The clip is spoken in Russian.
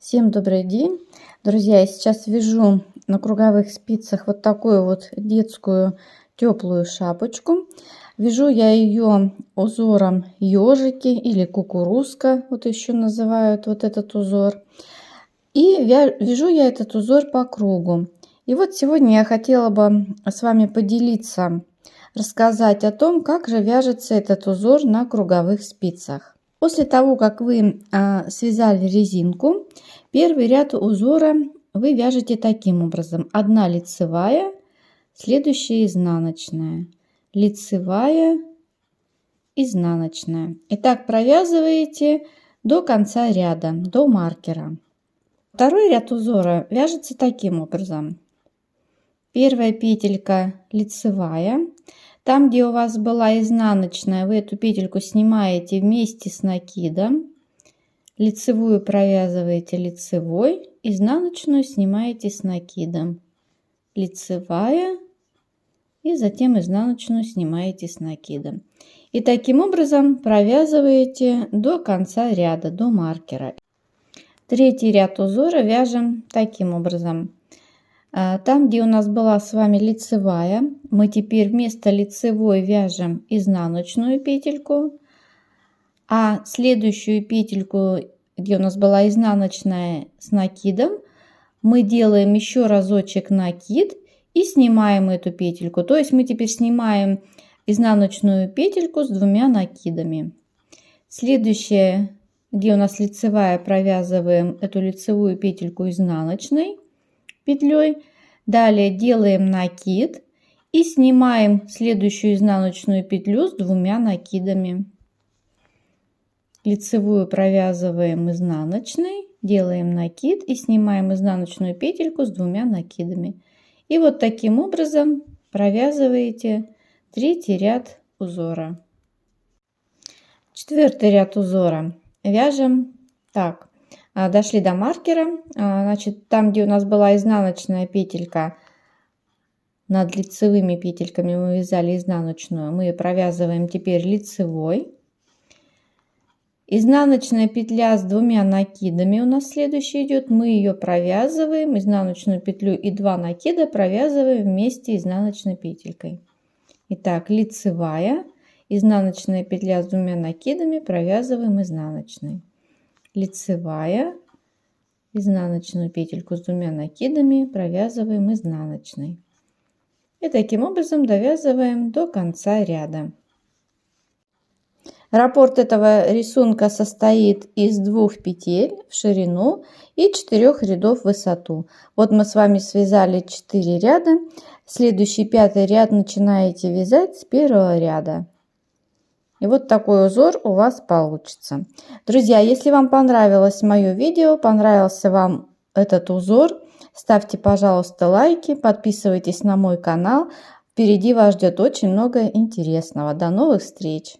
Всем добрый день, друзья! Я сейчас вяжу на круговых спицах вот такую вот детскую теплую шапочку. Вяжу я ее узором ежики или кукурузка, вот еще называют вот этот узор. И вяжу я этот узор по кругу. И вот сегодня я хотела бы с вами поделиться, рассказать о том, как же вяжется этот узор на круговых спицах. После того, как вы связали резинку, первый ряд узора вы вяжете таким образом: одна лицевая, следующая изнаночная, лицевая, изнаночная. И так провязываете до конца ряда, до маркера. Второй ряд узора вяжется таким образом: первая петелька лицевая. Там, где у вас была изнаночная, вы эту петельку снимаете вместе с накидом, лицевую провязываете лицевой, изнаночную снимаете с накидом, лицевая, и затем изнаночную снимаете с накидом. И таким образом провязываете до конца ряда, до маркера. Третий ряд узора вяжем таким образом: там, где у нас была с вами лицевая, мы теперь вместо лицевой вяжем изнаночную петельку, а следующую петельку, где у нас была изнаночная с накидом, мы делаем еще разочек накид и снимаем эту петельку. То есть мы теперь снимаем изнаночную петельку с двумя накидами. Следующее, где у нас лицевая, провязываем эту лицевую петельку изнаночной петлей, далее делаем накид и снимаем следующую изнаночную петлю с двумя накидами. Лицевую провязываем изнаночной, делаем накид и снимаем изнаночную петельку с двумя накидами. И вот таким образом провязываете третий ряд узора. Четвертый ряд узора вяжем так. Дошли до маркера, значит, там, где у нас была изнаночная петелька, над лицевыми петельками мы вязали изнаночную, мы провязываем теперь лицевой. Изнаночная петля с двумя накидами у нас следующая идет, мы ее провязываем, изнаночную петлю и 2 накида провязываем вместе изнаночной петелькой. Итак, лицевая, изнаночная петля с двумя накидами, провязываем изнаночной. Лицевая, изнаночную петельку с двумя накидами провязываем изнаночной. И таким образом довязываем до конца ряда. Раппорт этого рисунка состоит из 2 петель в ширину и 4 рядов в высоту. Вот мы с вами связали 4 ряда. Следующий 5-й ряд начинаете вязать с 1-го ряда. И вот такой узор у вас получится. Друзья, если вам понравилось мое видео, понравился вам этот узор, ставьте, пожалуйста, лайки, подписывайтесь на мой канал. Впереди вас ждет очень много интересного. До новых встреч!